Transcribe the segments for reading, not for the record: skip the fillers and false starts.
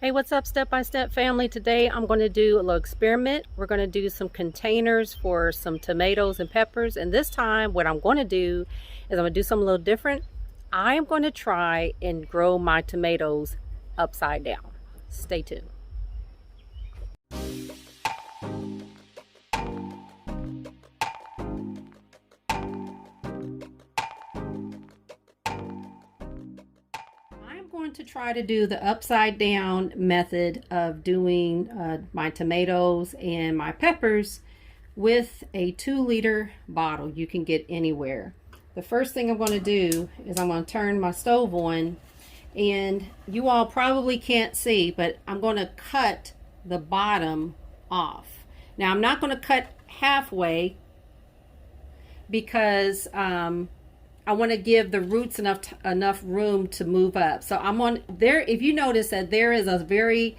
Hey, what's up, Step by Step family? Today I'm going to do a little experiment. We're going to do some containers for some tomatoes and peppers, and this time what I'm going to do is I'm going to do something a little different. I am going to try and grow my tomatoes upside down. Stay tuned. I'm going to try to do the upside down method of doing my tomatoes and my peppers with a 2-liter bottle you can get anywhere. The first thing I'm going to do is I'm going to turn my stove on, and you all probably can't see, but I'm going to cut the bottom off. Now I'm not going to cut halfway because I want to give the roots enough room to move up. So I'm on there. If you notice that there is a very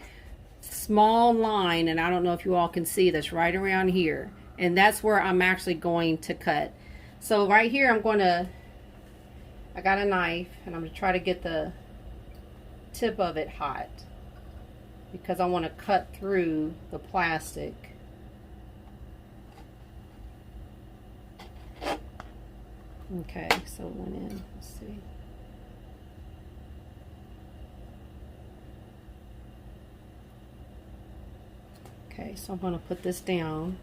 small line, and I don't know if you all can see, that's right around here, and that's where I'm actually going to cut. So right here I got a knife, and I'm going to try to get the tip of it hot because I want to cut through the plastic. Okay, so it went in. Let's see. Okay, so I'm going to put this down.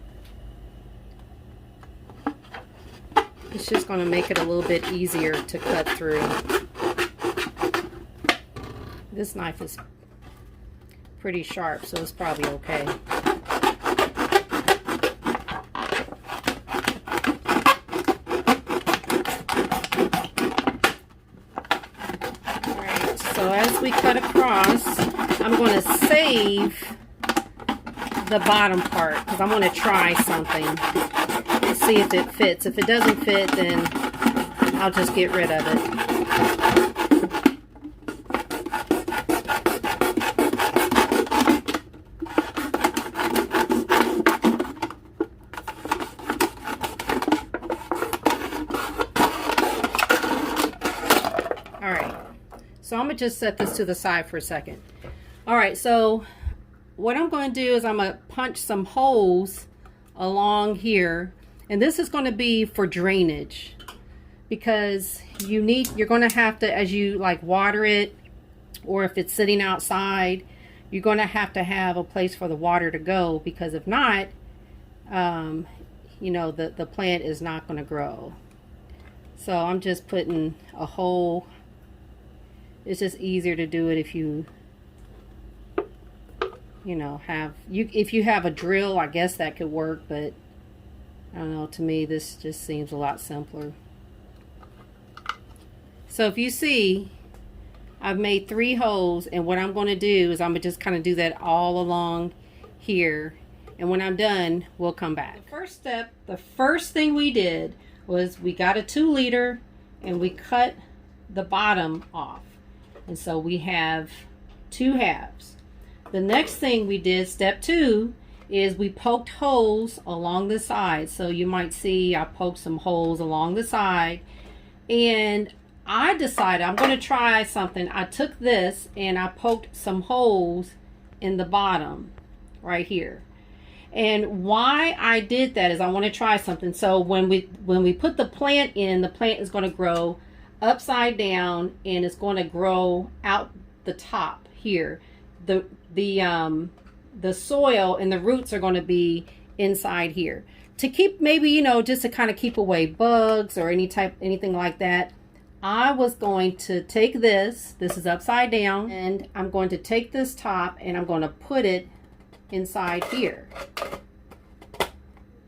It's just going to make it a little bit easier to cut through. This knife is pretty sharp, so it's probably okay. So as we cut across, I'm going to save the bottom part because I'm going to try something and see if it fits. If it doesn't fit, then I'll just get rid of it. All right. So I'm going to just set this to the side for a second. All right, so what I'm going to do is I'm going to punch some holes along here. And this is going to be for drainage because you're going to have to, as you like water it, or if it's sitting outside, you're going to have a place for the water to go, because if not, you know, the plant is not going to grow. So I'm just putting a hole. It's just easier to do it if you know, if you have a drill, I guess that could work, but I don't know, to me this just seems a lot simpler. So if you see, I've made 3 holes, and what I'm going to do is I'm going to just kind of do that all along here, and when I'm done, we'll come back. The first step, the first thing we did was we got a 2-liter and we cut the bottom off. And so we have 2 halves. The next thing we did, step 2, is we poked holes along the side. So you might see I poked some holes along the side. And I decided I'm going to try something. I took this and I poked some holes in the bottom right here. And why I did that is I want to try something. So when we put the plant in, the plant is going to grow upside down, and it's going to grow out the top here. The soil and the roots are going to be inside here to keep, maybe, you know, just to kind of keep away bugs or anything like that. I was going to take this is upside down, and I'm going to take this top and I'm going to put it inside here,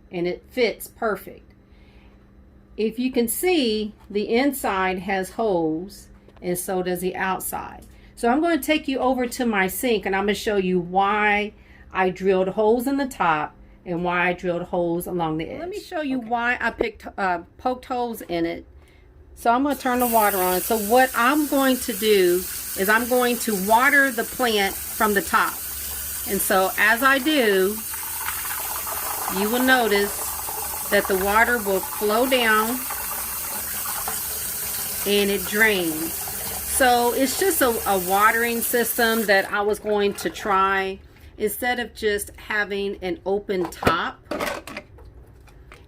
and it fits perfect. If you can see, the inside has holes, and so does the outside. So I'm going to take you over to my sink, and I'm going to show you why I drilled holes in the top and why I drilled holes along the edge. Let me show you why I poked holes in it. So I'm going to turn the water on. So what I'm going to do is I'm going to water the plant from the top. And so as I do, you will notice that the water will flow down and it drains. So it's just a watering system that I was going to try. Instead of just having an open top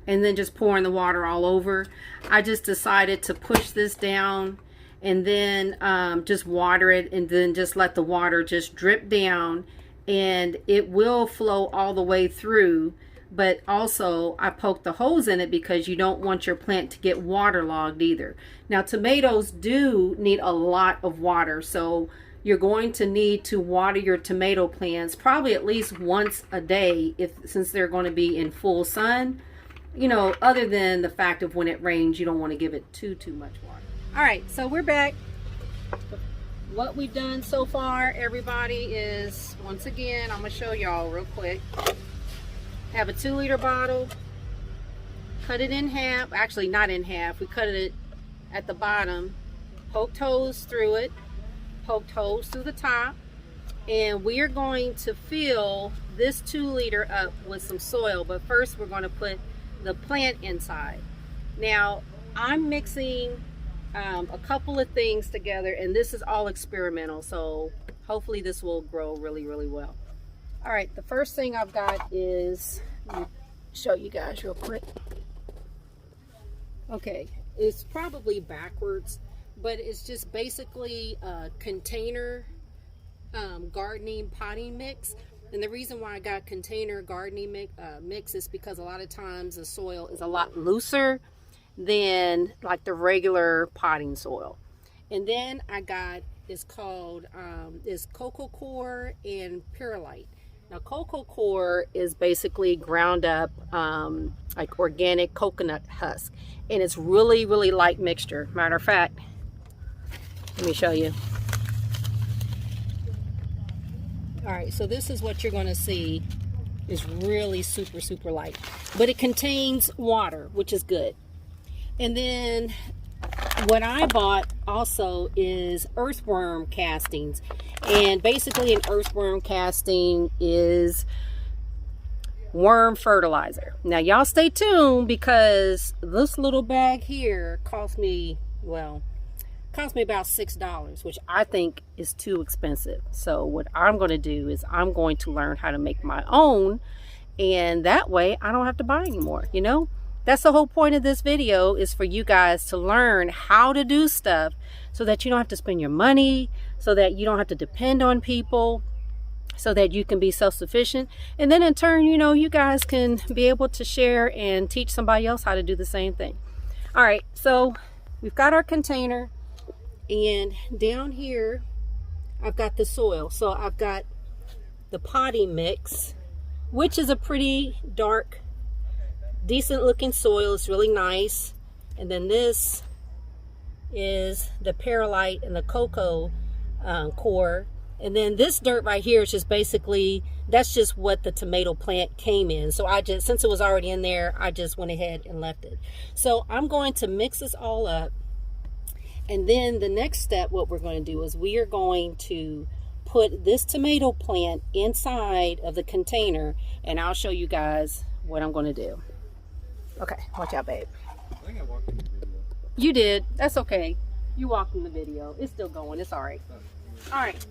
and then just pouring the water all over, I just decided to push this down and then just water it, and then just let the water just drip down, and it will flow all the way through. But also I poked the holes in it because you don't want your plant to get waterlogged either. Now tomatoes do need a lot of water, so you're going to need to water your tomato plants probably at least once a day, since they're going to be in full sun. You know, other than the fact of when it rains, you don't want to give it too much water. All right, so we're back. What we've done so far, everybody, is, once again, I'm gonna show y'all real quick. Have a 2-liter bottle, cut it in half. Actually, not in half, we cut it at the bottom, poked holes through it, poked holes through the top, and we are going to fill this 2-liter up with some soil. But first we're going to put the plant inside. Now I'm mixing a couple of things together, and this is all experimental, so hopefully this will grow really well. All right, the first thing I've got is, let me show you guys real quick. Okay, it's probably backwards, but it's just basically a container gardening potting mix. And the reason why I got container gardening mix is because a lot of times the soil is a lot looser than like the regular potting soil. And then I got, it's called is Coco Coir and Perlite. Now Coco Coir is basically ground up like organic coconut husk, and it's really light mixture. Matter of fact, let me show you. All right, so this is what you're going to see. Is really super light, but it contains water, which is good. And then what I bought also is earthworm castings, and basically an earthworm casting is worm fertilizer. Now y'all stay tuned, because this little bag here cost me, well, cost me about $6, which I think is too expensive. So what I'm going to do is I'm going to learn how to make my own, and that way I don't have to buy anymore. You know, that's the whole point of this video, is for you guys to learn how to do stuff so that you don't have to spend your money, so that you don't have to depend on people, so that you can be self-sufficient. And then in turn, you know, you guys can be able to share and teach somebody else how to do the same thing. All right, so we've got our container, and down here I've got the soil. So I've got the potting mix, which is a pretty dark, decent looking soil. It's really nice. And then this is the Perlite and the Coco Coir. And then this dirt right here is just basically, that's just what the tomato plant came in. So I just, since it was already in there, I just went ahead and left it. So I'm going to mix this all up. And then the next step, what we're going to do is we are going to put this tomato plant inside of the container, and I'll show you guys what I'm going to do. Okay, watch out, babe. I think I walked in the video. You did. That's okay. You walked in the video. It's still going. It's all right. All right.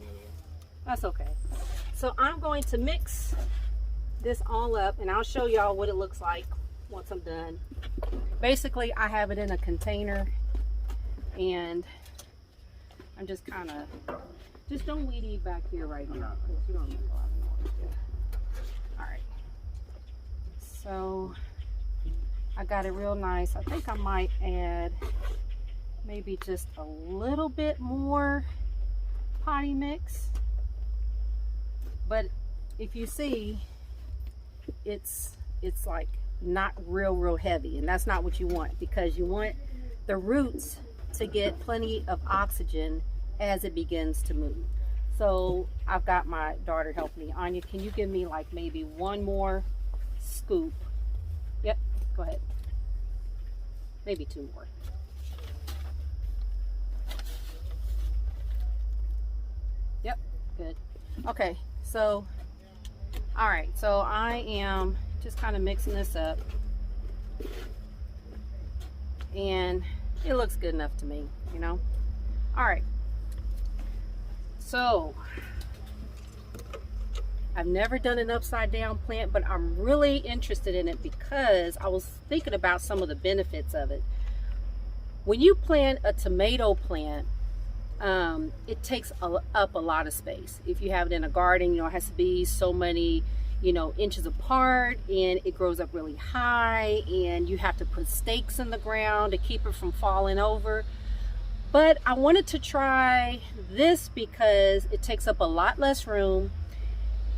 That's okay. So I'm going to mix this all up, and I'll show y'all what it looks like once I'm done. Basically, I have it in a container, and I'm just kind of, just don't weed eat back here right now, because you don't make a lot of noise. All right. So I got it real nice. I think I might add maybe just a little bit more potting mix. But if you see, it's like not real heavy, and that's not what you want, because you want the roots to get plenty of oxygen as it begins to move. So I've got my daughter helping me. Anya, can you give me like maybe one more scoop? Yep, go ahead. Maybe two more. Yep, good. Okay, so, all right, so I am just kind of mixing this up, and it looks good enough to me, you know. All right, So I've never done an upside down plant, but I'm really interested in it because I was thinking about some of the benefits of it. When you plant a tomato plant, it takes up a lot of space. If you have it in a garden, it has to be so many, inches apart, and it grows up really high, and you have to put stakes in the ground to keep it from falling over. But I wanted to try this because it takes up a lot less room.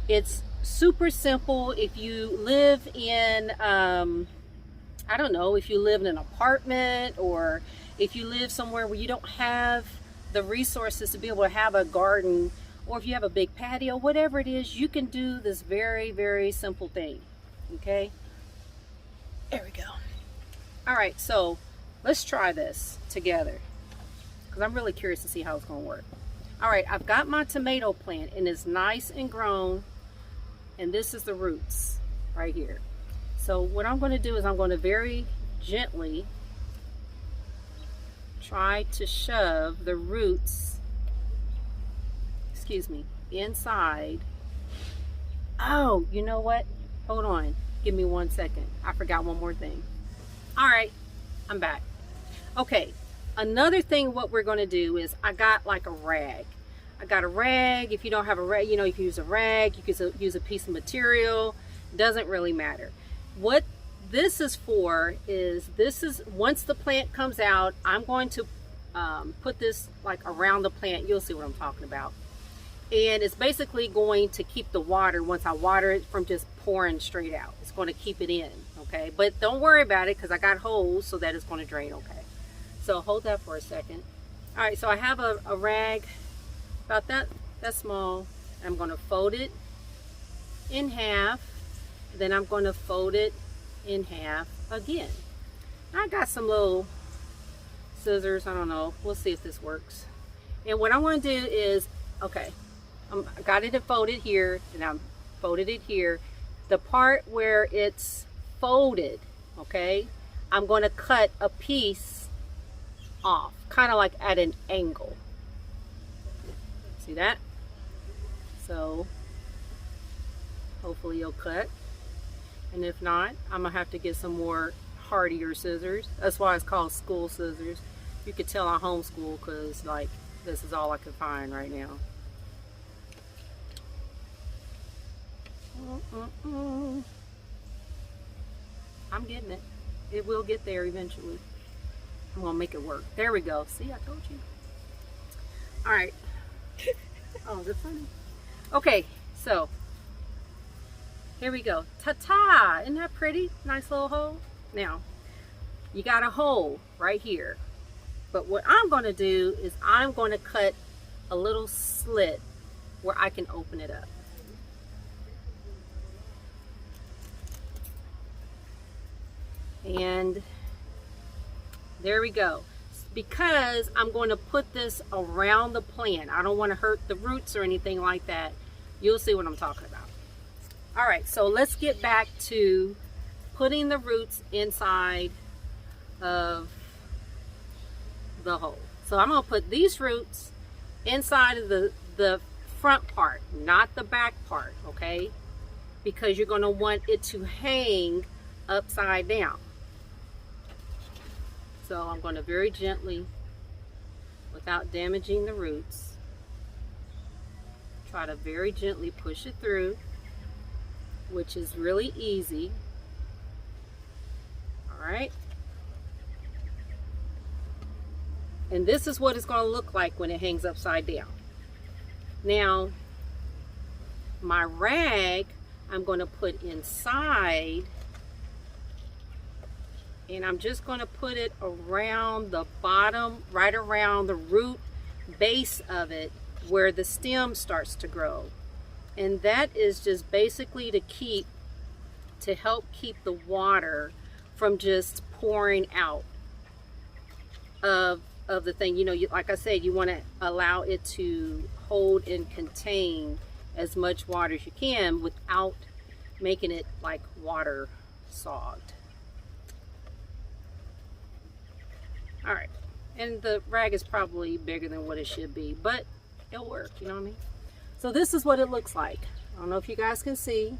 It's super simple. If you live in, I don't know, if you live in an apartment, or if you live somewhere where you don't have the resources to be able to have a garden, or if you have a big patio, whatever it is, you can do this very, very simple thing. Okay, there we go. All right, so let's try this together because I'm really curious to see how it's going to work. All right, I've got my tomato plant, and it's nice and grown, and this is the roots right here. So what I'm going to do is I'm going to very gently try to shove the roots, inside. Oh, you know what? Hold on. Give me 1 second. I forgot one more thing. All right, I'm back. Okay, another thing what we're going to do is I got like a rag. I got a rag. If you don't have a rag, you can use a rag. You can use a piece of material. Doesn't really matter. What this is for is, once the plant comes out, I'm going to put this like around the plant. You'll see what I'm talking about. And it's basically going to keep the water, once I water it, from just pouring straight out. It's going to keep it in, okay? But don't worry about it because I got holes so that it's going to drain okay. So hold that for a second. All right, so I have a rag about that small. I'm going to fold it in half. Then I'm going to fold it in half again. I got some little scissors. I don't know. We'll see if this works. And what I want to do is, okay, I got it folded here, and I'm folded it here. The part where it's folded, okay, I'm going to cut a piece off, kind of like at an angle. See that? So hopefully you'll cut. And if not, I'm gonna have to get some more hardier scissors. That's why it's called school scissors. You could tell I homeschool because like this is all I can find right now. I'm getting it. It will get there eventually. I'm gonna make it work. There we go. See, I told you. All right. Oh, is it funny? Okay, so here we go. Ta-ta! Isn't that pretty? Nice little hole. Now, you got a hole right here. But what I'm going to do is I'm going to cut a little slit where I can open it up. And there we go. Because I'm going to put this around the plant. I don't want to hurt the roots or anything like that. You'll see what I'm talking about. All right, so let's get back to putting the roots inside of the hole. So I'm going to put these roots inside of the front part, not the back part, okay? Because you're going to want it to hang upside down. So I'm going to very gently, without damaging the roots, try to very gently push it through, which is really easy. All right. And this is what it's going to look like when it hangs upside down. Now, my rag, I'm going to put inside, and I'm just going to put it around the bottom, right around the root base of it, where the stem starts to grow. And that is just basically to help keep the water from just pouring out of the thing. Like I said, you want to allow it to hold and contain as much water as you can without making it like water sogged. All right, and the rag is probably bigger than what it should be, but it'll work, you know what I mean? So this is what it looks like. I don't know if you guys can see.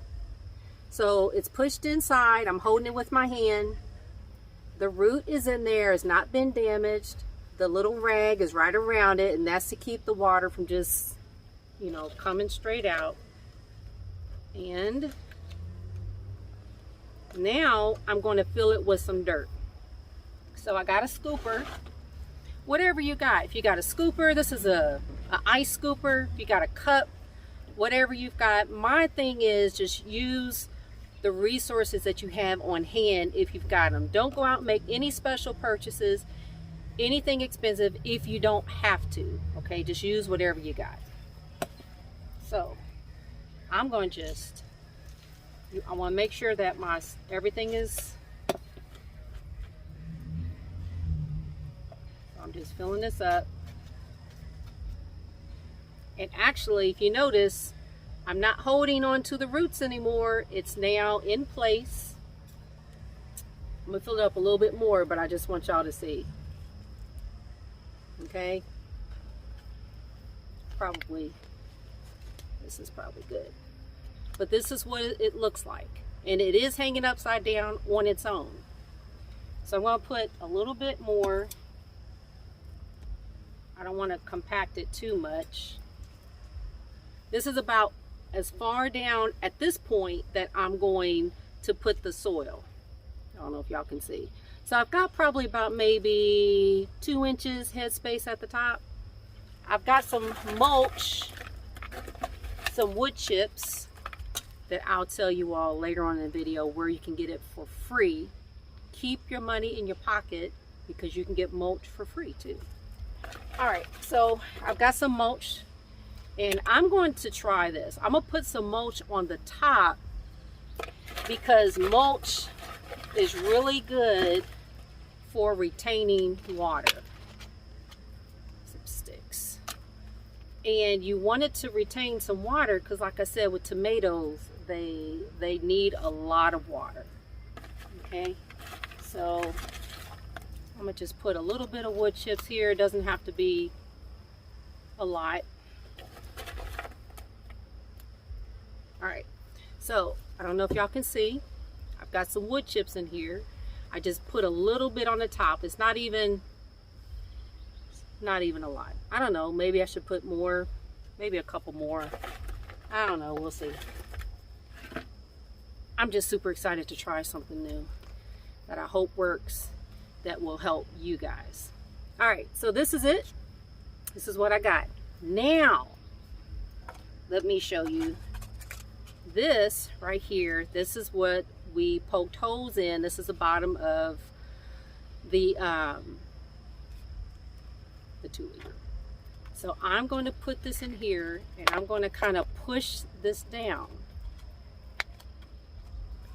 So it's pushed inside. I'm holding it with my hand. The root is in there. It's not been damaged. The little rag is right around it, and that's to keep the water from just, you know, coming straight out. And now I'm going to fill it with some dirt. So I got a scooper. Whatever you got. If you got a scooper, this is a ice scooper. If you got a cup, whatever you've got. My thing is just use the resources that you have on hand if you've got them. Don't go out and make any special purchases, anything expensive if you don't have to. Okay, just use whatever you got. So I'm going to just, I want to make sure that everything is, I'm just filling this up. And actually, if you notice, I'm not holding on to the roots anymore. It's now in place. I'm going to fill it up a little bit more, but I just want y'all to see. Okay? This is probably good. But this is what it looks like. And it is hanging upside down on its own. So I'm going to put a little bit more. I don't want to compact it too much. This is about as far down at this point that I'm going to put the soil. I don't know if y'all can see. So I've got probably about maybe 2 inches headspace at the top. I've got some mulch, some wood chips that I'll tell you all later on in the video where you can get it for free. Keep your money in your pocket because you can get mulch for free too. All right, so I've got some mulch. And I'm going to try this. I'm going to put some mulch on the top because mulch is really good for retaining water. Some sticks. And you want it to retain some water because, like I said, with tomatoes, they need a lot of water. Okay? So I'm going to just put a little bit of wood chips here. It doesn't have to be a lot. Alright, so I don't know if y'all can see. I've got some wood chips in here. I just put a little bit on the top. It's not even a lot. I don't know, maybe I should put more, maybe a couple more. I don't know, we'll see. I'm just super excited to try something new that I hope works, that will help you guys. Alright, so this is it. This is what I got. Now, let me show you. This right here, this is what we poked holes in. This is the bottom of the 2-liter. So I'm going to put this in here and I'm going to kind of push this down.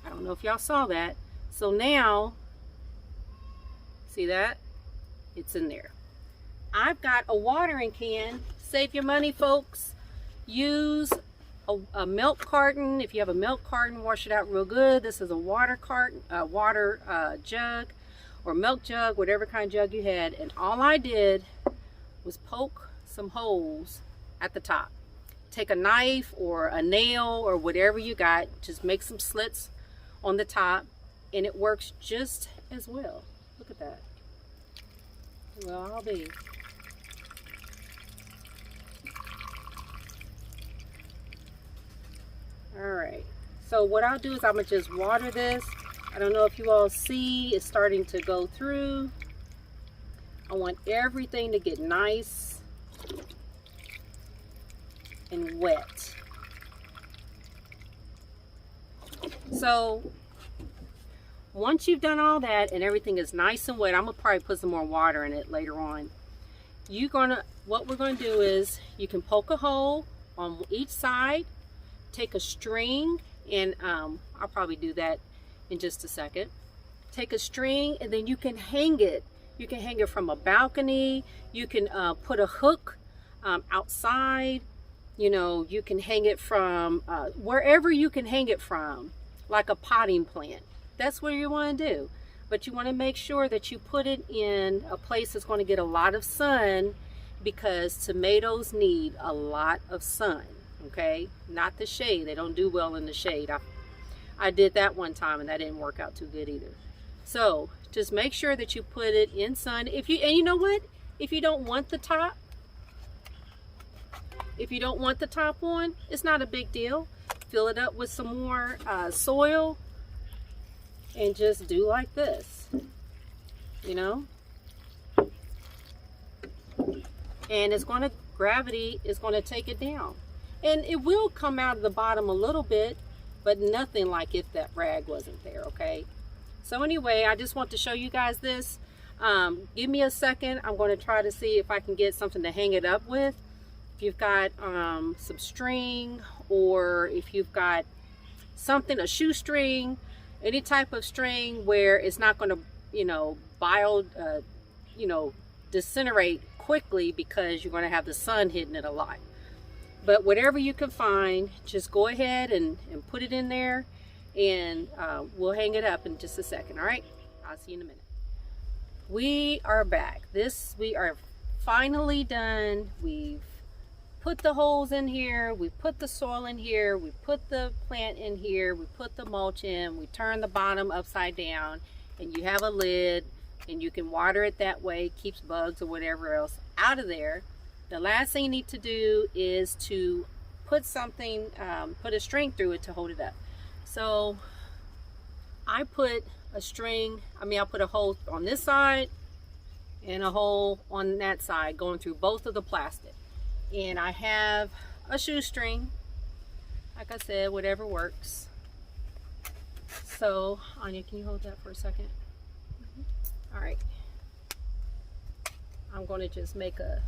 I don't know if y'all saw that. So now, see that? It's in there. I've got a watering can. Save your money, folks. Use a milk carton. If you have a milk carton, wash it out real good. This is a water carton, jug or milk jug, whatever kind of jug you had. And all I did was poke some holes at the top. Take a knife or a nail or whatever you got, just make some slits on the top, and it works just as well. Look at that. Well, I'll be. Alright, so what I'll do is I'm going to just water this. I don't know if you all see, it's starting to go through. I want everything to get nice and wet. So once you've done all that and everything is nice and wet, I'm going to probably put some more water in it later on. What we're going to do is you can poke a hole on each side. Take a string, and I'll probably do that in just a second. Take a string and then you can hang it. You can hang it from a balcony. You can put a hook outside. You know, you can hang it from wherever you can hang it from, like a potting plant. That's what you want to do. But you want to make sure that you put it in a place that's going to get a lot of sun because tomatoes need a lot of sun, okay? Not the shade. They don't do well in the shade. I did that one time and that didn't work out too good either. So just make sure that you put it in sun. And you know what? If you don't want the top, on, it's not a big deal. Fill it up with some more soil and just do like this, you know? And gravity is going to take it down. And it will come out of the bottom a little bit, but nothing like if that rag wasn't there, okay? So anyway, I just want to show you guys this. Give me a second. I'm going to try to see if I can get something to hang it up with. If you've got some string, or if you've got something, a shoestring, any type of string where it's not going to, you know, disintegrate quickly because you're going to have the sun hitting it a lot. But whatever you can find, just go ahead and put it in there, and we'll hang it up in just a second. All right, I'll see you in a minute. We are back. We are finally done. We've put the holes in here, we put the soil in here, we put the plant in here, we put the mulch in, we turn the bottom upside down, and you have a lid, and you can water it that way. Keeps bugs or whatever else out of there. The last thing you need to do is to put something, put a string through it to hold it up. So I put a string, I put a hole on this side and a hole on that side going through both of the plastic. And I have a shoestring, like I said, whatever works. So, Anya, can you hold that for a second? All right. I'm going to just make a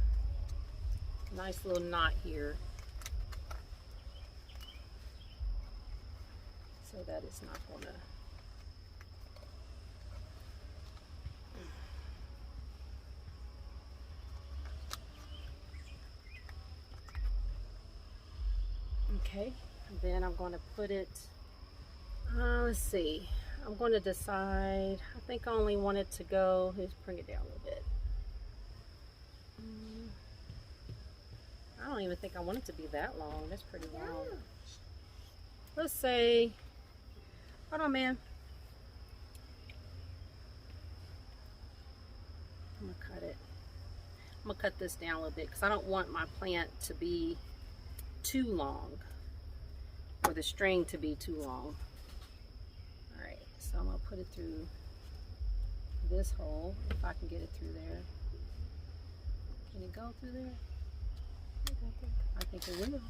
nice little knot here so that it's not going to... Okay, and then I'm going to put it, let's see, I'm going to decide, I think I only want it to go, let's bring it down a little bit. I don't even think I want it to be that long. That's pretty long. Let's say, hold on, man. I'm going to cut it. I'm going to cut this down a little bit because I don't want my plant to be too long, or the string to be too long. All right, so I'm going to put it through this hole, if I can get it through there. Can it go through there? I think it will.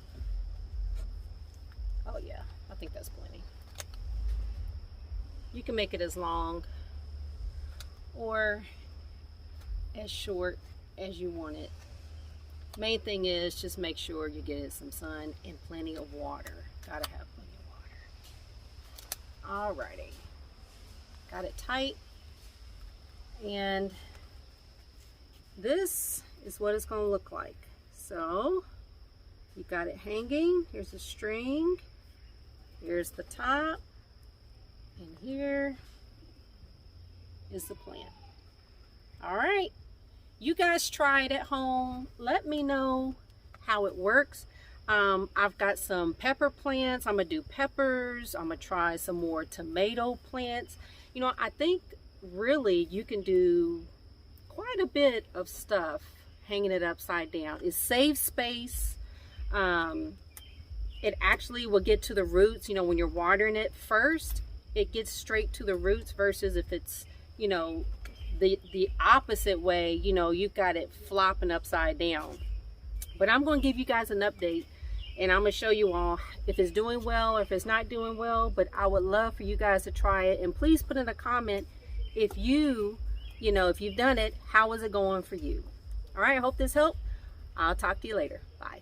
Oh yeah, I think that's plenty. You can make it as long or as short as you want it. Main thing is just make sure you're getting some sun and plenty of water. Gotta have plenty of water. Alrighty, got it tight, and this is what it's going to look like. So you got it hanging. Here's the string, here's the top, and here is the plant. All right, you guys try it at home. Let me know how it works. I've got some pepper plants. I'm gonna do peppers. I'm gonna try some more tomato plants. You know, I think really you can do quite a bit of stuff hanging it upside down. It saves space. It actually will get to the roots. You know, when you're watering it first, it gets straight to the roots, versus if it's, you know, the opposite way, you know, you've got it flopping upside down. But I'm going to give you guys an update, and I'm going to show you all if it's doing well or if it's not doing well. But I would love for you guys to try it, and please put in a comment if you know, if you've done it, how is it going for you? All right, I hope this helped. I'll talk to you later. Bye.